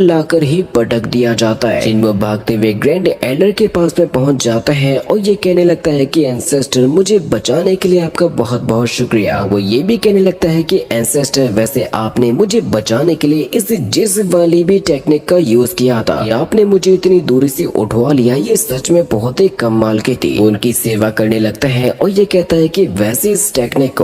लाकर ही पटक दिया जाता है। जिन्हो भागते हुए ग्रैंड एल्डर के पास में पहुंच जाता है और ये कहने लगता है कि एंसेस्टर मुझे बचाने के लिए आपका बहुत बहुत शुक्रिया। वो ये भी कहने लगता है कि एंसेस्टर वैसे आपने मुझे बचाने के लिए इस जिस वाली भी टेक्निक का यूज किया था, ये आपने मुझे इतनी दूरी से उठवा लिया, ये सच में बहुत ही कमाल की थी। उनकी सेवा करने लगता है और ये कहता है कि वैसे इस टेक्निक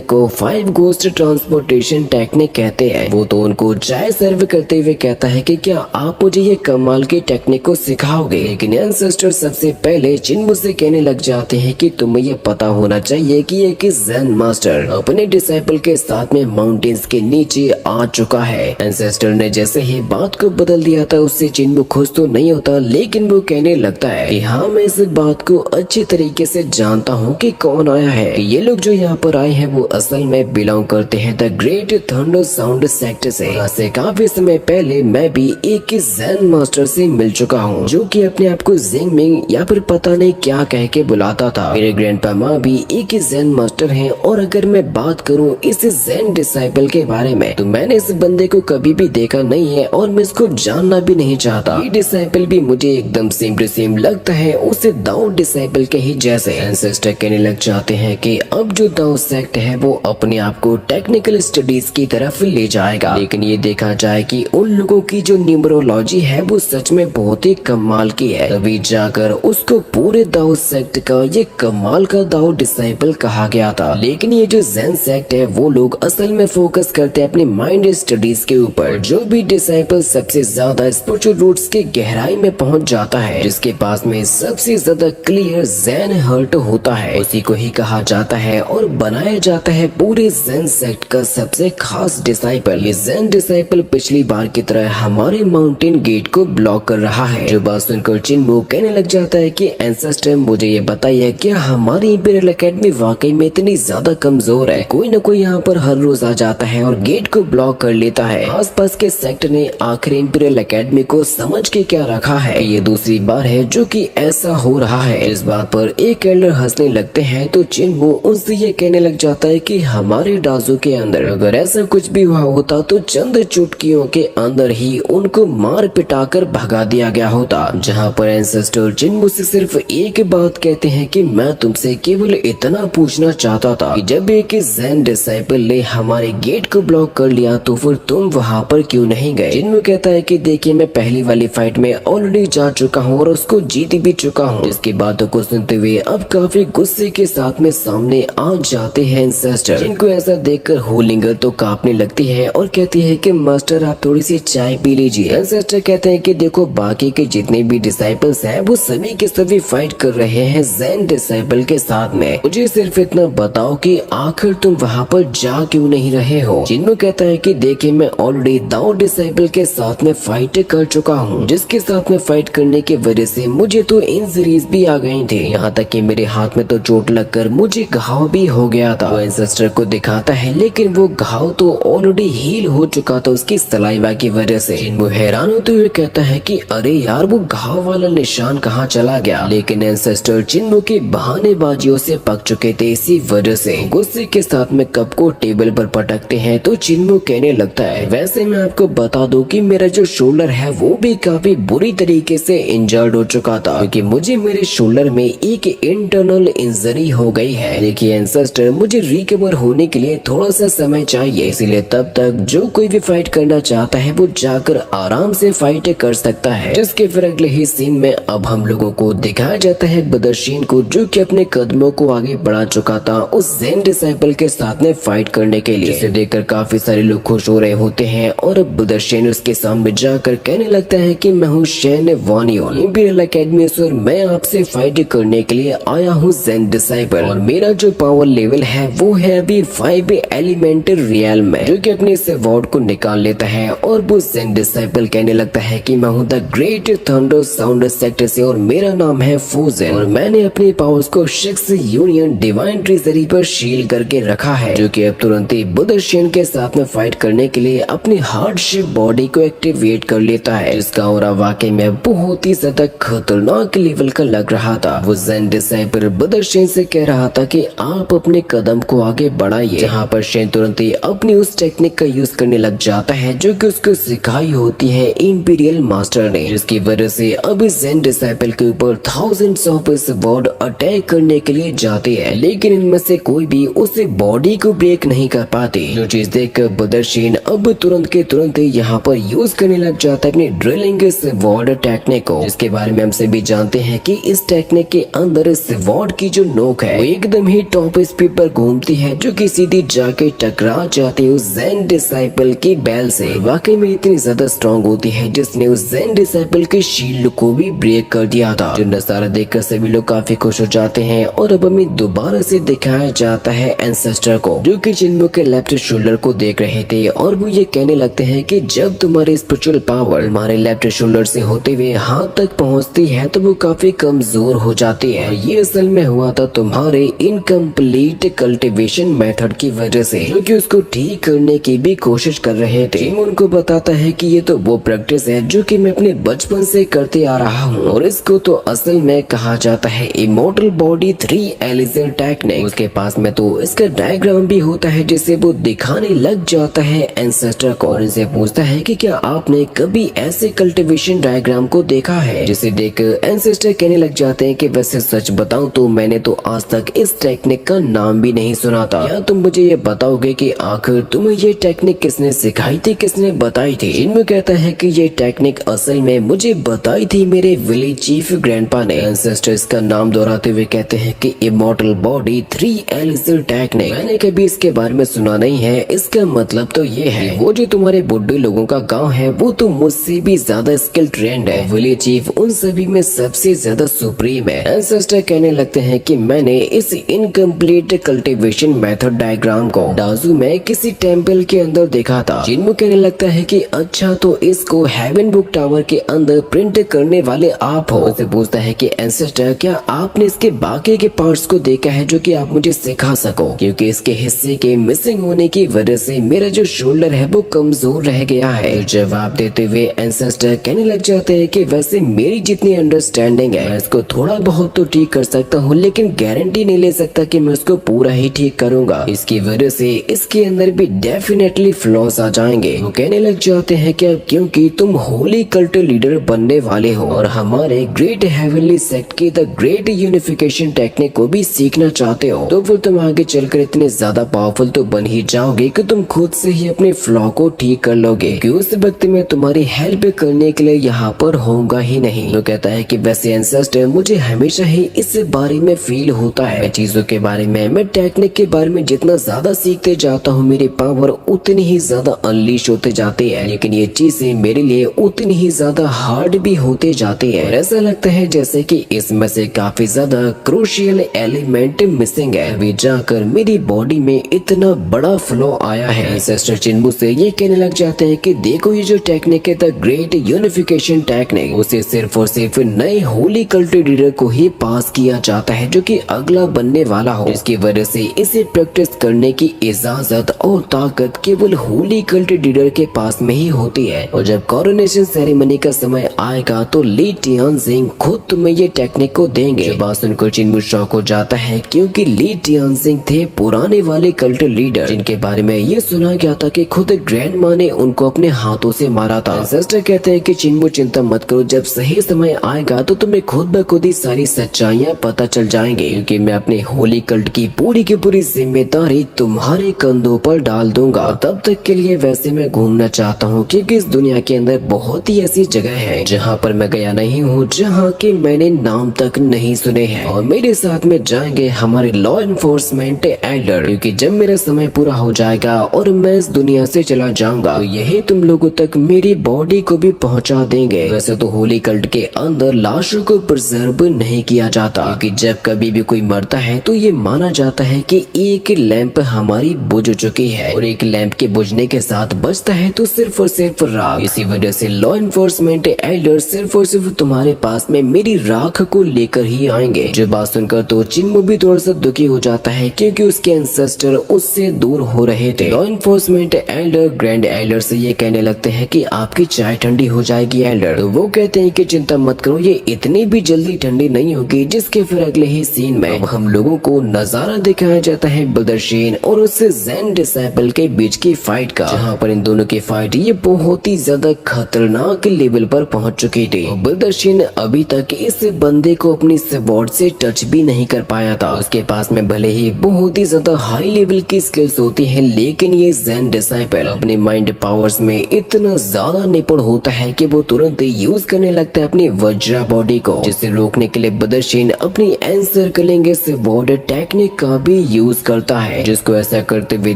को 5 गोस्ट ट्रांसपोर्टेशन टेक्निक कहते हैं। वो तो उनको चाय सर्व करते हुए कहता है कि क्या आप मुझे ये कमाल की टेक्निक को सिखाओगे। लेकिन एंसेस्टर सबसे पहले चिन्मू से कहने लग जाते हैं कि तुम्हें ये पता होना चाहिए कि एक ज़ेन मास्टर अपने डिसाइपल के साथ में माउंटेन्स के नीचे आ चुका है। एंसेस्टर ने जैसे ही बात को बदल दिया था, उससे चिन्मू खुश तो नहीं होता, लेकिन वो कहने लगता है कि हाँ, मैं इस बात को अच्छी तरीके से जानता हूँ कि कौन आया है। ये लोग जो यहाँ पर आए हैं वो असल में बिलोंग करते हैं the great thunder sound sector से। काफी समय पहले मैं भी एक ज़ेन मास्टर से मिल चुका हूँ, जो कि अपने आप को जिंगमिंग या फिर पता नहीं क्या कह के बुलाता था। मेरे ग्रैंडपा भी एक ज़ेन मास्टर हैं, और अगर मैं बात करूँ इस ज़ेन डिसाइपल के बारे में, तो मैंने इस बंदे को कभी भी देखा नहीं है और मैं इसको जानना भी नहीं चाहता। ये डिसाइपल भी मुझे एकदम सेम टू सेम लगता है उसे दाऊद डिसाइपल के ही जैसे। एंसेस्टर कहने लग जाते हैं कि अब जो दाऊद सेक्ट है वो अपने आप को टेक्निकल स्टडीज की तरफ ले जाएगा, लेकिन ये देखा जाए कि उन लोगों की जो न्यूमरोलॉजी है वो सच में बहुत ही कमाल की है, तभी जाकर उसको पूरे दाऊद सेक्ट का ये कमाल का दाऊद डिसाइपल कहा गया था। लेकिन ये जो ज़ेन सेक्ट है वो लोग असल में फोकस करते हैं अपने माइंड स्टडीज के ऊपर। जो भी डिसाइपल सबसे ज्यादा स्पिरिचुअल रूट्स के गहराई में पहुंच जाता है, जिसके पास में सबसे ज्यादा क्लियर ज़ेन हर्ट होता है, उसी को ही कहा जाता है और बनाया जाता है पूरे ज़ेन सेक्ट का सबसे खास डिसाइपल। ये ज़ेन डिसाइपल पिछली बार की तरह हमारे माउंटेन गेट को ब्लॉक कर रहा है। जो बात सुनकर चिन्मू कहने लग जाता है कि एंसेस्टर मुझे ये बताइए, क्या हमारी इंपीरियल एकेडमी वाकई में इतनी ज्यादा कमजोर है? कोई न कोई यहाँ पर हर रोज आ जाता है और गेट को ब्लॉक कर लेता है। आसपास के सेक्टर ने आखिर इंपीरियल एकेडमी को समझ के क्या रखा है? ये दूसरी बार है जो कि ऐसा हो रहा है। इस बात पर एक एल्डर हंसने लगते हैं तो चिन्मू उनसे ये कहने लग जाता है कि हमारे डाजू के अंदर अगर ऐसा कुछ भी हुआ होता तो चंद चुटकियों के अंदर ही उनको मार पिटाकर भगा दिया गया होता। जहाँ पर एंसेस्टर चिन्मू से सिर्फ एक बात कहते हैं कि मैं तुमसे केवल इतना पूछना चाहता था कि जब एक ज़ेन डिसाइपल ने हमारे गेट को ब्लॉक कर लिया तो फिर तुम वहाँ पर क्यों नहीं गए? चिन्मू कहता है कि देखिए, मैं पहली वाली फाइट में ऑलरेडी जा चुका हूँ और उसको जीत भी चुका हूँ। जिसकी बातों को सुनते हुए अब काफी गुस्से के साथ में सामने आ जाते हैं एंसेस्टर, जिनको ऐसा देखकर होलिंगर तो कांपने लगती है और कहती है कि मास्टर आप थोड़ी सी चाय पी लीजिए। एंसेस्टर कहते हैं कि देखो, बाकी के जितने भी डिसाइपल्स हैं वो सभी के सभी फाइट कर रहे हैं ज़ेन डिसाइपल के साथ में। मुझे सिर्फ इतना बताओ कि आखिर तुम वहाँ पर जा क्यों नहीं रहे हो? चिन्मू कहता है कि देखिए, मैं ऑलरेडी दाऊद डिसाइपल के साथ में फाइट कर चुका हूँ, जिसके साथ में फाइट करने की वजह से मुझे तो इंजरीज भी आ गई थी, यहाँ तक कि मेरे हाथ में तो चोट लगकर मुझे घाव भी हो गया था। वो एंसेस्टर को दिखाता है, लेकिन वो घाव तो ऑलरेडी हील हो चुका था उसकी सलाइवा की वजह से। चिन्मू हैरान होते हुए कहता है कि अरे यार, वो घाव वाला निशान कहाँ चला गया? लेकिन एंसेस्टर चिन्मू की बहानेबाजियों से पक चुके थे, इसी वजह से गुस्से के साथ में कप को टेबल पर पटकते हैं तो चिन्मू कहने लगता है, वैसे मैं आपको बता दूं कि मेरा जो शोल्डर है वो भी काफी बुरी तरीके से इंजर्ड हो चुका था, क्योंकि मुझे मेरे शोल्डर में एक इंटरनल इंजरी हो गई है। देखिए एंसेस्टर, मुझे रिकवर होने के लिए थोड़ा सा समय चाहिए, इसलिए तब तक जो कोई भी फाइट करना चाहता है वो जाकर आराम से फाइट कर सकता है। जिसके फिर अगले ही सीन में अब हम लोगों को दिखाया जाता है बदरशीन को, जो कि अपने कदमों को आगे बढ़ा चुका था उस ज़ेन डिसाइपल के साथ में फाइट करने के लिए। इसे देखकर काफी सारे लोग खुश हो रहे होते हैं और अब बदरशीन उसके सामने जाकर कहने लगता है कि मैं हूँ शेन वानियोन इंपीरियल एकेडमी से और मैं आपसे फाइट करने के लिए आया हूँ ज़ेन डिसाइपल, और मेरा जो पावर लेवल है वो है अभी 5 एलिमेंट रियल में, जो कि अपने इस अवार्ड को निकाल लेता है। और वो ज़ेन डिसाइपल कहने लगता है कि मैं हूँ the great thunder sound sector से और मेरा नाम है फोजन, और मैंने अपनी पावर्स को 6 यूनियन डिवाइन ट्रेजरी पर शील करके रखा है, जो कि अब तुरंत ही बदरशीन के साथ में फाइट करने के लिए अपनी हार्डशिप बॉडी को एक्टिवेट कर लेता है, जिसका ऑरा वाकई में बहुत ही ज्यादा खतरनाक लेवल का लग रहा था। वो ज़ेन डिसाइपल बदरशीन से कह रहा था कि आप अपने कदम को आगे बढ़ाइए, जहाँ पर शेन तुरंत ही अपनी उस टेक्निक का यूज करने लग जाता है जो कि उसको उसको सिखाई होती है इंपीरियल मास्टर ने, जिसकी वजह से अब इस जेन डिसाइपल के ऊपर थाउजेंड्स ऑफ स्वॉर्ड अटैक करने के लिए जाते हैं, लेकिन इनमें से कोई भी उसे बॉडी को ब्रेक नहीं कर पाती। जो चीज देखकर बदरशीन अब तुरंत के तुरंत यहाँ पर यूज करने लग जाता है अपनी ड्रिलिंग स्वॉर्ड टेक्निक को, जिसके बारे में हम सभी जानते हैं कि इस टेक्निक के अंदर स्वॉर्ड की जो नोक है वो एकदम ही टॉप स्पीड पर घूमती है, जो कि सीधी जाके टकरा जाती है उस जेन डिसाइपल की बैल से। वाकई में इतनी ज्यादा स्ट्रॉन्ग होती है जिसने उस जेन डिसाइपल के शील्ड को भी ब्रेक कर दिया था। जो नजारा देखकर सभी लोग काफी खुश हो जाते हैं और अब हमें दोबारा से दिखाया जाता है एंसेस्टर को, जो कि चिन्मू के लेफ्ट शोल्डर को देख रहे थे और वो ये कहने लगते हैं कि जब तुम्हारी स्पिरिचुअल पावर हमारे लेफ्ट शोल्डर से होते हुए हाथ तक पहुंचती है तो वो काफी कमजोर हो जाती है। ये असल में हुआ था तुम्हारे इनकम्प्लीट कल्टीवेशन मेथड की वजह से, जो कि उसको ठीक करने की भी कोशिश कर रहे थे। चिन्मू उनको बताता है कि ये तो वो प्रैक्टिस है जो कि मैं अपने बचपन से करते आ रहा हूँ और इसको तो असल में कहा जाता है इमोर्टल बॉडी 3 एलिजन टेक्निक। उसके पास में तो इसका डायग्राम भी होता है जिसे वो दिखाने लग जाता है एंसेस्टर को और इनसे पूछता है कि क्या आपने कभी ऐसे कल्टीवेशन डायग्राम को देखा है, जिसे देख एंसेस्टर कहने लग जाते हैं कि वैसे सच बताऊं तो मैंने तो आज तक इस टेक्निक का नाम भी नहीं सुना था। क्या तुम मुझे ये बताओगे कि आखिर तुम्हें ये टेक्निक किसने सिखाई थी, किसने बताई थी? इनमें कहता है कि ये टेक्निक असल में मुझे बताई थी मेरे विलेज चीफ ग्रैंडपा ने। एंसेस्टर इसका नाम दोहराते हुए कहते हैं कि इमोर्टल बॉडी 3 एलिजन टेक्निक। मैंने कभी इसके बारे में सुना नहीं है। इसका मतलब तो ये है वो जो तुम्हारे बुड्ढे लोगों का गांव है वो तो मुझसे भी ज्यादा स्किल ट्रेंड है। विलेज चीफ उन सभी में सबसे ज्यादा सुप्रीम है। एंसेस्टर कहने लगते हैं कि मैंने इस इनकम्प्लीट कल्टीवेशन मेथड डायग्राम को डाजू में किसी टेम्पल के अंदर देखा था। चिन्मू कहने लगता है कि अच्छा तो इसको हेवन बुक टावर के अंदर प्रिंट करने वाले आप हो। उसे पूछता है कि एंसेस्टर क्या आपने इसके बाकी के पार्ट्स को देखा है जो कि आप मुझे सिखा सको, क्योंकि इसके हिस्से के मिसिंग होने की वजह से मेरा जो शोल्डर है वो कमजोर रह गया है। जवाब देते हुए एंसेस्टर कहने लग जाते हैं कि वैसे मेरी जितनी अंडरस्टैंडिंग है मैं इसको थोड़ा बहुत तो ठीक कर सकता हूँ, लेकिन गारंटी नहीं ले सकता कि मैं उसको पूरा ही ठीक करूंगा। इसकी वजह से इसके अंदर भी डेफिनेटली फ्लॉज आ जाएंगे। वो कहने लग जाते हैं कि क्योंकि तुम होली कल्ट लीडर बनने वाले हो और हमारे ग्रेट हेवनली सेक्ट की द ग्रेट यूनिफिकेशन टेक्निक को भी सीखना चाहते हो, तो फिर तुम आगे चलकर इतने ज्यादा पावरफुल तो बन ही जाओगे कि तुम खुद से ही अपने फ्लॉ को ठीक कर लोगे, कि उस वक्त में तुम्हारी हेल्प करने के लिए यहाँ पर होगा ही नहीं। वो कहता है कि वैसे एंसेस्टर मुझे हमेशा ही इस बारे में फील होता है, चीजों के बारे में, मैं टेक्निक के बारे में जितना ज्यादा सीखते जाता हूँ मेरी पावर उतनी ही ज्यादा अनलीश होते जाती है, लेकिन ये चीजें मेरे लिए उतनी ही ज्यादा हार्ड भी होते जाती है। ऐसा लगता है जैसे कि इसमें से काफी ज्यादा क्रूशियल एलिमेंट मिसिंग है, अभी जाकर मेरी बॉडी में इतना बड़ा फ्लो आया है। एंसेस्टर चिन्मू से ये कहने लग जाते हैं कि देखो ये जो टेक्निक है द ग्रेट यूनिफिकेशन टेक्निक, उसे सिर्फ और सिर्फ नए होली कल्ट लीडर को ही पास किया जाता है जो कि अगला बनने वाला हो। इसकी वजह से इसे प्रैक्टिस करने की इजाजत और ताकत केवल होली कल्ट लीडर के पास में ही होती है, और जब कोरोनेशन सेरेमनी का समय आएगा तो ली टियानजिंग खुद तुम्हें ये टेक्निक को देंगे। जो बात सुनकर चिन्मू शॉक हो जाता है, क्योंकि ली टियानजिंग थे पुराने वाले कल्ट लीडर जिनके बारे में ये सुना गया था कि खुद ग्रैंड माँ ने उनको अपने हाथों से मारा था। एंसेस्टर कहते हैं कि चिन्मू चिंता मत करो, जब सही समय आएगा तो तुम्हें खुद ब खुद ही सारी सच्चाइयाँ पता चल जाएंगे, क्योंकि मैं अपने होली कल्ट की पूरी जिम्मेदारी तुम्हारे कंधों पर डाल दूंगा। तब तक के लिए वैसे मैं घूमना चाहता हूँ, क्योंकि इस दुनिया के अंदर बहुत ही ऐसी जगह है जहाँ पर मैं गया नहीं हूँ, जहाँ के मैंने नाम तक नहीं सुने हैं, और मेरे साथ में जाएंगे हमारे लॉ एनफोर्समेंट एल्डर, क्योंकि जब मेरा समय पूरा हो जाएगा और मैं इस दुनिया से चला जाऊंगा तो यही तुम लोगों तक मेरी बॉडी को भी पहुंचा देंगे। वैसे तो होली कल्ट के अंदर लाशों को प्रिजर्व नहीं किया जाता, क्योंकि जब कभी भी कोई मरता है तो ये माना जाता है कि एक लैंप हमारी बुझ चुकी है, और एक लैंप के बुझने के साथ बचता है तो सिर्फ और सिर्फ राख। इसी वजह से लॉ एनफोर्समेंट एल्डर सिर्फ और सिर्फ तुम्हारे पास में मेरी राख को लेकर ही आएंगे। जो बात सुनकर तो चिन्मू भी थोड़ा सा दुखी हो जाता है, क्योंकि उसके एंसेस्टर उससे दूर हो रहे थे। Law enforcement Elder grand Elder से ये कहने लगते हैं कि आपकी चाय ठंडी हो जाएगी एल्डर। तो वो कहते हैं कि चिंता मत करो, ये इतनी भी जल्दी ठंडी नहीं होगी। जिसके फिर अगले ही सीन में अब हम लोगों को नजारा दिखाया जाता है बदरशीन और उससे जेन डिसाइपल के बीच की फाइट का, जहाँ पर इन दोनों की फाइट ये बहुत ही ज्यादा खतरनाक लेवल पर पहुंच चुकी थी। बदरशीन अभी तक इस बंदे को अपनी स्वॉर्ड से टच भी नहीं कर पाया था। उसके पास में भले ही बहुत ही ज्यादा हाई लेवल की स्किल्स होती है, लेकिन ये ज़ेन डिसाइपल अपने माइंड पावर्स में इतना ज्यादा निपुण होता है कि वो तुरंत यूज करने लगता है अपनी वज्रा बॉडी को, जिसे रोकने के लिए बदरशीन अपनी आंसर करेंगे स्वॉर्ड टेक्निक का भी यूज करता है, जिसको ऐसा करते हुए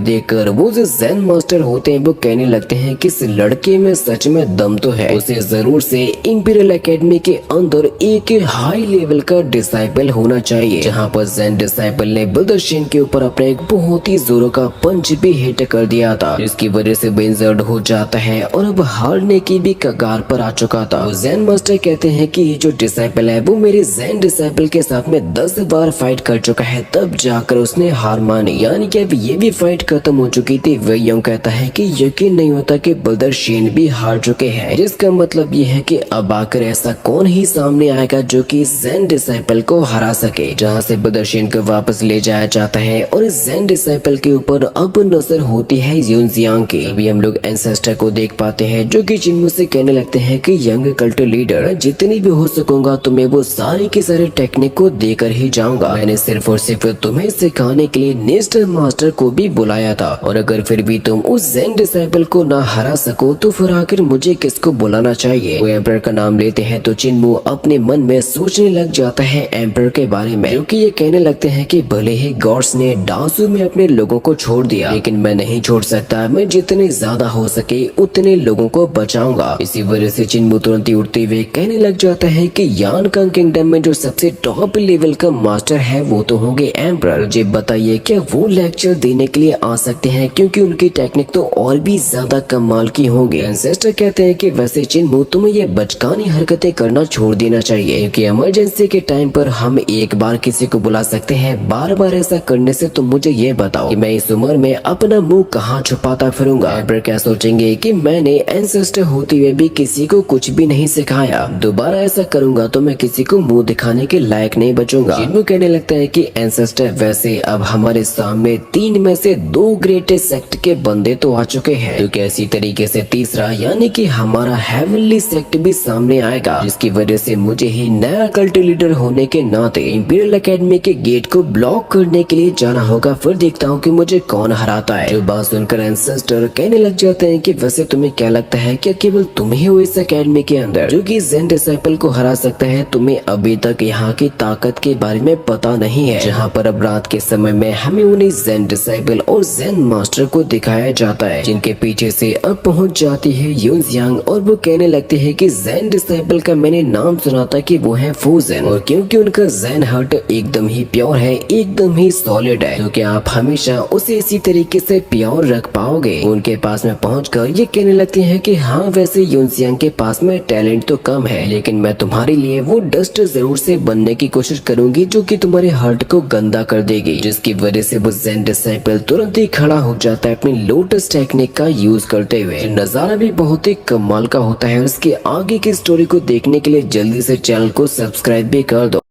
देखकर वो जो ज़ेन मास्टर होते हैं वो कहने लगते हैं कि इस लड़के में सच में दम तो है, उसे जरूर से इंपीरियल एकेडमी के अंदर एक हाई लेवल का डिसाइपल होना चाहिए। जहाँ पर ज़ेन डिसाइपल ने बदरशीन के ऊपर अपना एक बहुत ही जोरों का पंच भी हिट कर दिया था, जिसकी वजह से वो इंजर्ड हो जाता है और अब हारने की भी कगार पर आ चुका था। ज़ेन मास्टर कहते हैं कि ये जो डिसाइपल है वो मेरे ज़ेन डिसाइपल के साथ में 10 बार फाइट कर चुका है, तब जाकर उसने हार मानी, यानी कि अब ये भी फाइट खत्म हो चुकी थी। वह यूं कहता है कि यकीन नहीं होता कि बदरशीन भी हार चुके हैं, जिसका मतलब ये है कि अब आकर ऐसा कौन ही सामने आएगा जो कि ज़ेन डिसाइपल को हरा सके। जहाँ से बदरशीन को वापस ले जाया जाता है और ज़ेन डिसाइपल के ऊपर अब नजर होती है यूनजियांग की। अभी हम लोग एंसेस्टर को देख पाते हैं जो कि जिन्मू से कहने लगते हैं कि यंग कल्ट लीडर, जितनी भी हो सकूंगा तुम्हें वो सारी की सारी टेक्निक को देकर ही जाऊंगा। मैंने सिर्फ और सिर्फ तुम्हें सिखाने के लिए नेस्ट मास्टर को भी बुलाया था, और अगर फिर भी तुम उस ज़ेन डिसाइपल को ना हरा सको तो फिर आखिर मुझे किसको बुलाना चाहिए। वो एम्पर का नाम लेते हैं तो जिन्मू अपने मन में सोचने लग जाता है एम्पर के बारे में, क्योंकि ये कहने लगते हैं कि भले ही गॉड्स ने डांसू में अपने लोगों को छोड़ दिया, लेकिन मैं नहीं छोड़ सकता, मैं जितने ज्यादा हो सके उतने लोगों को बचाऊंगा। इसी वजह से जिन्मू तुरंत ही उठते हुए कहने लग जाता है कि यानकांग किंगडम में जो सबसे टॉप लेवल का मास्टर है वो तो होंगे एम्पर। मुझे बताइए क्या वो लेक्चर देने के लिए आ सकते हैं, क्योंकि उनकी टेक्निक तो और भी ज्यादा कमाल की होंगी। एंसेस्टर कहते हैं कि वैसे जिन्मू तुम्हें ये बचकानी हरकतें करना छोड़ देना चाहिए, क्योंकि इमरजेंसी के टाइम पर हम एक बार किसी को बुला सकते हैं, बार बार ऐसा करने से तुम मुझे ये बताओ कि मैं इस उम्र में अपना मुंह कहाँ छुपाता फिरूंगा। एम्पर क्या सोचेंगे कि मैंने एंसेस्टर होते हुए भी किसी को कुछ भी नहीं सिखाया, दोबारा ऐसा करूंगा तो मैं किसी को मुंह दिखाने के लायक नहीं बचूंगा। जिन्मू कहने लगता है कि एंसेस्टर वैसे अब हमारे सामने 3 में से 2 ग्रेटेस्ट सेक्ट के बंदे तो आ चुके हैं, तो कैसी तरीके से तीसरा यानी कि हमारा हेवनली सेक्ट भी सामने आएगा, जिसकी वजह से मुझे ही नया कल्ट लीडर होने के नाते इंपीरियल एकेडमी के गेट को ब्लॉक करने के लिए जाना होगा। फिर देखता हूँ कि मुझे कौन हराता है। जो बात सुनकर एंसेस्टर कहने लग जाते हैं कि वैसे तुम्हें क्या लगता है कि केवल तुम ही हो इस एकेडमी के अंदर जो कि ज़ेन डिसाइपल को हरा सकता है? तुम्हें अभी तक यहाँ की ताकत के बारे में पता नहीं है। जहाँ पर अब रात के समय में हमें उन्हें ज़ेन डिसाइपल और ज़ेन मास्टर को दिखाया जाता है, जिनके पीछे से अब पहुँच जाती है यूनजियांग, और वो कहने लगते हैं कि ज़ेन डिसाइपल का मैंने नाम सुना था कि वो है फूजन, और क्योंकि उनका ज़ेन हार्ट एकदम ही प्योर है, एकदम ही सॉलिड है, तो क्या आप हमेशा उसे इसी तरीके से प्योर रख पाओगे? उनके पास में पहुंचकर ये कहने लगते हैं कि हाँ वैसे यूनजियांग के पास में टैलेंट तो कम है, लेकिन मैं तुम्हारे लिए वो डस्ट जरूर से बनने की कोशिश करूंगी जो कि तुम्हारे हार्ट को गंदा कर देगी। जिसकी वजह से वो ज़ेन डिसाइपल तुरंत ही खड़ा हो जाता है अपनी लोटस टेक्निक का यूज करते हुए। नजारा भी बहुत ही कमाल का होता है। उसके आगे की स्टोरी को देखने के लिए जल्दी से चैनल को सब्सक्राइब भी कर दो।